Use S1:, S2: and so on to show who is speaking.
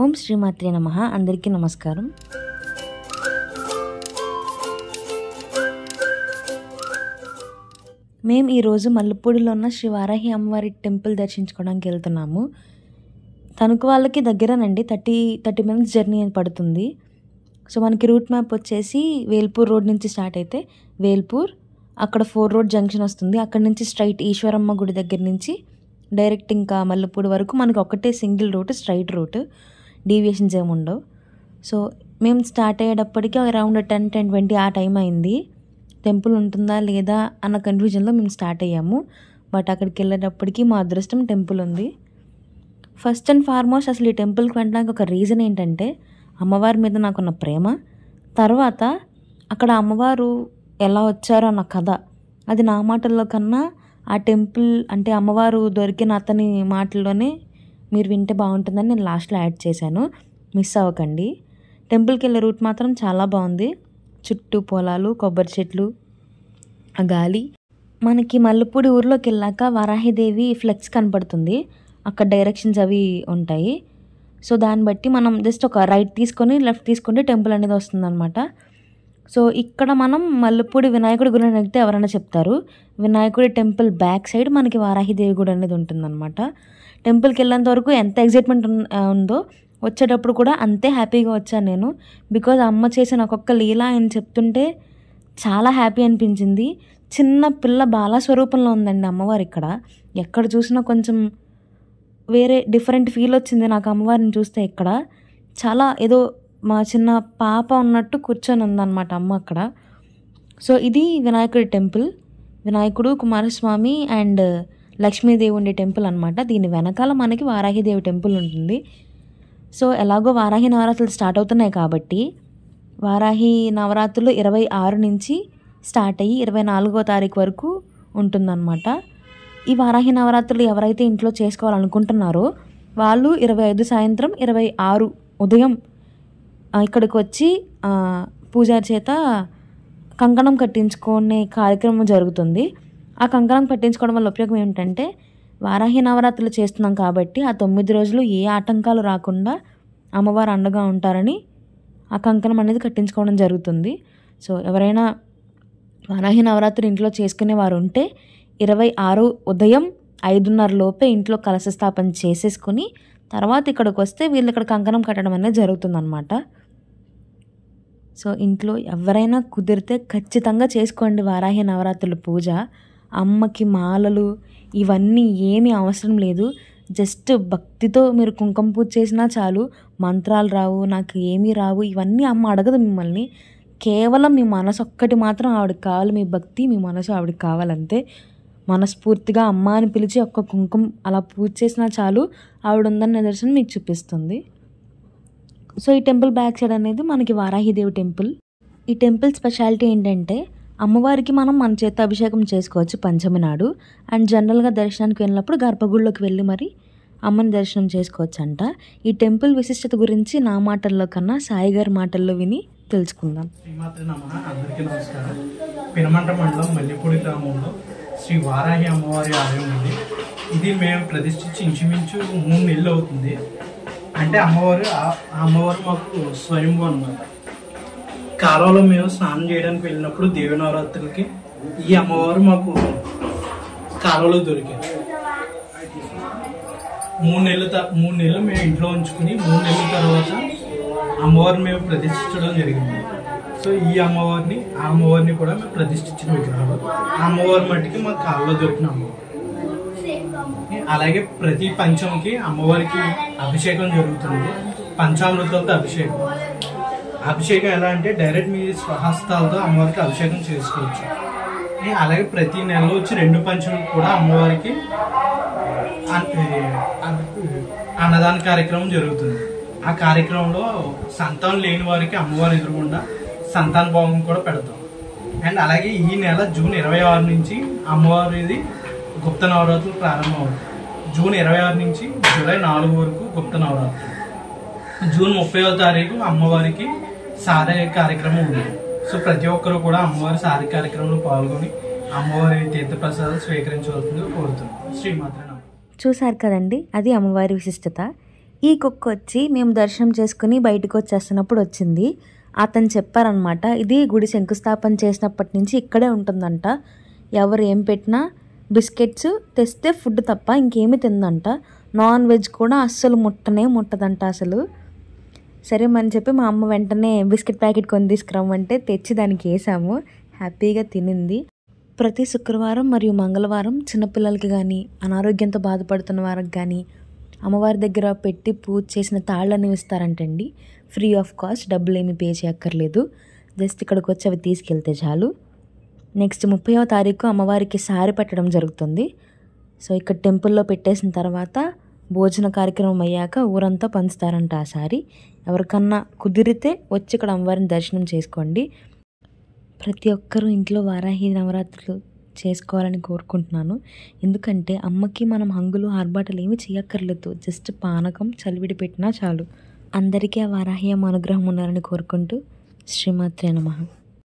S1: ఓం శ్రీమాత్రే నమః. అందరికీ నమస్కారం. మేము ఈరోజు మల్లెపూడిలో ఉన్న శ్రీ వారాహి అమ్మవారి టెంపుల్ దర్శించుకోవడానికి వెళ్తున్నాము. తణుకు వాళ్ళకి దగ్గరనండి, 30 మినిట్స్ జర్నీ పడుతుంది. సో మనకి రూట్ మ్యాప్ వచ్చేసి వేల్పూర్ రోడ్ నుంచి స్టార్ట్ అయితే వేల్పూర్, అక్కడ 4 రోడ్ జంక్షన్ వస్తుంది. అక్కడ నుంచి స్ట్రైట్ ఈశ్వరమ్మ గుడి దగ్గర నుంచి డైరెక్ట్ ఇంకా మల్లెపూడి వరకు మనకి ఒకటే single route, straight route, deviations ఏమి ఉండవు. సో మేము స్టార్ట్ అయ్యేటప్పటికి అరౌండ్ 10-20 ఆ టైం అయింది. టెంపుల్ ఉంటుందా లేదా అన్న కన్ఫ్యూజన్లో మేము స్టార్ట్ అయ్యాము. బట్ అక్కడికి వెళ్ళేటప్పటికి మా అదృష్టం టెంపుల్ ఉంది. ఫస్ట్ అండ్ ఫార్మోస్ట్ అసలు ఈ టెంపుల్కి వెళ్ళడానికి ఒక రీజన్ ఏంటంటే అమ్మవారి మీద నాకున్న ప్రేమ, తర్వాత అక్కడ అమ్మవారు ఎలా వచ్చారో అన్న కథ. అది నా మాటల్లో కన్నా ఆ టెంపుల్ అంటే అమ్మవారు దొరికిన అతని మాటల్లోనే మీరు వింటే బాగుంటుందని నేను లాస్ట్లో యాడ్ చేశాను. మిస్ అవ్వకండి. టెంపుల్కి వెళ్ళే రూట్ మాత్రం చాలా బాగుంది. చుట్టూ పొలాలు, కొబ్బరి చెట్లు, ఆ గాలి. మనకి మల్లెపూడి ఊర్లోకి వెళ్ళాక వారాహిదేవి ఫ్లెక్స్ కనపడుతుంది. అక్కడ డైరెక్షన్స్ అవి ఉంటాయి. సో దాన్ని బట్టి మనం జస్ట్ ఒక రైట్ తీసుకొని లెఫ్ట్ తీసుకుంటే టెంపుల్ అనేది వస్తుందన్నమాట. సో ఇక్కడ మనం మల్లెపూడి వినాయకుడి గుడి అని అడిగితే ఎవరైనా చెప్తారు. వినాయకుడి టెంపుల్ బ్యాక్ సైడ్ మనకి వారాహిదేవి గుడి అనేది ఉంటుందన్నమాట. టెంపుల్కి వెళ్ళేంత వరకు ఎంత ఎగ్జైట్మెంట్ ఉందో వచ్చేటప్పుడు కూడా అంతే హ్యాపీగా వచ్చాను నేను. బికాజ్ అమ్మ చేసిన ఒక్కొక్క లీల ఆయన చెప్తుంటే చాలా హ్యాపీ అనిపించింది. చిన్న పిల్ల బాలస్వరూపంలో ఉందండి అమ్మవారు ఇక్కడ. ఎక్కడ చూసినా కొంచెం వేరే డిఫరెంట్ ఫీల్ వచ్చింది నాకు అమ్మవారిని చూస్తే. ఇక్కడ చాలా ఏదో మా చిన్న పాప ఉన్నట్టు కూర్చొని ఉందన్నమాట అమ్మ అక్కడ. సో ఇది వినాయకుడి టెంపుల్. వినాయకుడు, కుమారస్వామి అండ్ లక్ష్మీదేవి ఉండే టెంపుల్ అనమాట. దీని వెనకాల మనకి వారాహిదేవి టెంపుల్ ఉంటుంది. సో ఎలాగో వారాహి నవరాత్రులు స్టార్ట్ అవుతున్నాయి కాబట్టి వారాహి నవరాత్రులు 26 నుంచి స్టార్ట్ అయ్యి 24వ తారీఖు వరకు ఉంటుందన్నమాట. ఈ వారాహి నవరాత్రులు ఎవరైతే ఇంట్లో చేసుకోవాలనుకుంటున్నారో వాళ్ళు 25 సాయంత్రం, 26 ఉదయం ఇక్కడికి వచ్చి పూజారి చేత కంకణం కట్టించుకునే కార్యక్రమం జరుగుతుంది. ఆ కంకణం కట్టించుకోవడం వల్ల ఉపయోగం ఏమిటంటే వారాహి నవరాత్రులు చేస్తున్నాం కాబట్టి ఆ 9 రోజులు ఏ ఆటంకాలు రాకుండా అమ్మవారు అండగా ఉంటారని ఆ కంకణం అనేది కట్టించుకోవడం జరుగుతుంది. సో ఎవరైనా వారాహి నవరాత్రి ఇంట్లో చేసుకునే వారు ఉంటే 26 ఉదయం 5:30 లోపే ఇంట్లో కలశ స్థాపన చేసేసుకుని తర్వాత ఇక్కడికి వస్తే వీళ్ళు ఇక్కడ కంకణం కట్టడం అనేది జరుగుతుందన్నమాట. సో ఇంట్లో ఎవరైనా కుదిరితే ఖచ్చితంగా చేసుకోండి వారాహి నవరాత్రుల పూజ. అమ్మకి మాలలు ఇవన్నీ ఏమీ అవసరం లేదు. జస్ట్ భక్తితో మీరు కుంకుమ పూజ చేసినా చాలు. మంత్రాలు రావు, నాకు ఏమీ రావు, ఇవన్నీ అమ్మ అడగదు మిమ్మల్ని. కేవలం మీ మనసు ఒక్కటి మాత్రం ఆవిడకి కావాలి. మీ భక్తి, మీ మనసు ఆవిడకి కావాలంతే. మనస్ఫూర్తిగా అమ్మ అని పిలిచి ఒక్క కుంకుమ అలా పూజ చేసినా చాలు, ఆవిడ ఉందని నిదర్శనం మీకు చూపిస్తుంది. సో ఈ టెంపుల్ బ్యాక్ సైడ్ అనేది మనకి వారాహిదేవి టెంపుల్. ఈ టెంపుల్ స్పెషాలిటీ ఏంటంటే అమ్మవారికి మనం మన చేత అభిషేకం చేసుకోవచ్చు పంచమి నాడు. అండ్ జనరల్గా దర్శనానికి వెళ్ళినప్పుడు గర్భగుడిలోకి వెళ్ళి మరి అమ్మని దర్శనం చేసుకోవచ్చు అంట. ఈ టెంపుల్ విశిష్టత గురించి నా మాటల్లో కన్నా సాయి గారి మాటల్లో విని తెలుసుకుందాం.
S2: శ్రీమాత్రే నమః. అందరికీ నమస్కారం. పినమంట మండలం మల్లెపూడి గ్రామంలో శ్రీ వారాహి అమ్మవారి ఆలయం ఉంది. ఇది మేము ప్రతిష్ఠించి ఇంచుమించు 3 నెలలు అవుతుంది. అంటే అమ్మవారు మాకు స్వయంభూ అన్నమాట. కాలంలో మేము స్నానం చేయడానికి వెళ్ళినప్పుడు దేవి నవరాత్రులకి ఈ అమ్మవారు మాకు కాలంలో దొరికారు. 3 నెలలు మేము ఇంట్లో ఉంచుకుని 3 నెలల తర్వాత అమ్మవారిని మేము ప్రతిష్ఠించడం జరిగింది. సో ఈ అమ్మవారిని కూడా మేము ప్రతిష్ఠించిన విగ్రహాలు. ఆ అమ్మవారి మట్టికి మా కాళ్ళలో దొరికిన అమ్మవారు. అలాగే ప్రతి పంచంకి అమ్మవారికి అభిషేకం జరుగుతుంది. పంచామృతాలతో అభిషేకం ఎలా అంటే డైరెక్ట్ మీ స్వహస్తాలతో అమ్మవారికి అభిషేకం చేసుకోవచ్చు. అలాగే ప్రతి నెలలో వచ్చి 2 పంచములకు కూడా అమ్మవారికి అన్నదాన కార్యక్రమం జరుగుతుంది. ఆ కార్యక్రమంలో సంతానం లేని వారికి అమ్మవారి ఎదురుగుండా సంతాన భోగం కూడా పెడతాం. అండ్ అలాగే ఈ నెల జూన్ 26 నుంచి అమ్మవారిది గుప్త నవరాత్రులు ప్రారంభం అవుతాయి. జూన్ 26 నుంచి జూలై 4 వరకు గుప్త నవరాత్రులు. జూన్ 30వ తారీఖు అమ్మవారికి సారే కార్యక్రమం ఉంది. సో ప్రతి ఒక్కరు కూడా అమ్మవారి సారే కార్యక్రమంలో పాల్గొని అమ్మవారి తీర్థప్రసాదాలు స్వీకరించవలసిందిగా కోరుతున్నాం. శ్రీమాత్రే నమః.
S1: చూసారు కదండి, అది అమ్మవారి విశిష్టత. ఈ కుక్క వచ్చి మేము దర్శనం చేసుకుని బయటకు వచ్చేస్తున్నప్పుడు వచ్చింది. అతను చెప్పారనమాట, ఇది గుడి శంకుస్థాపన చేసినప్పటి నుంచి ఇక్కడే ఉంటుందంట. ఎవరు ఏం పెట్టినా బిస్కెట్స్ తెస్తే ఫుడ్ తప్ప ఇంకేమీ తిందంట. నాన్ వెజ్ కూడా అస్సలు ముట్టదంట అసలు. సరే అని చెప్పి మా అమ్మ వెంటనే బిస్కెట్ ప్యాకెట్ కొని తీసుకురమ్మంటే తెచ్చి దానికి వేసాము. హ్యాపీగా తినింది. ప్రతి శుక్రవారం మరియు మంగళవారం చిన్నపిల్లలకి కానీ అనారోగ్యంతో బాధపడుతున్న వారికి కానీ అమ్మవారి దగ్గర పెట్టి పూజ చేసిన తాళ్ళని ఇస్తారంటండి. ఫ్రీ ఆఫ్ కాస్ట్, డబ్బులు ఏమీ పే చేయక్కర్లేదు. జస్ట్ ఇక్కడికి వచ్చి అవి తీసుకెళ్తే చాలు. నెక్స్ట్ 30వ తారీఖు అమ్మవారికి సారి పెట్టడం జరుగుతుంది. సో ఇక్కడ టెంపుల్లో పెట్టేసిన తర్వాత భోజన కార్యక్రమం అయ్యాక ఊరంతా పంచుతారంట ఆ సారి. ఎవరికన్నా కుదిరితే వచ్చి ఇక్కడ అమ్మవారిని దర్శనం చేసుకోండి. ప్రతి ఒక్కరూ ఇంట్లో వారాహి నవరాత్రులు చేసుకోవాలని కోరుకుంటున్నాను. ఎందుకంటే అమ్మకి మనం హంగులు ఆర్భాటాలు ఏమీ చేయక్కర్లేదు. జస్ట్ పానకం చలివిడి పెట్టినా చాలు. అందరికీ ఆ వారాహి అమ్మ అనుగ్రహం ఉండాలని కోరుకుంటూ శ్రీమాత్రే నమః.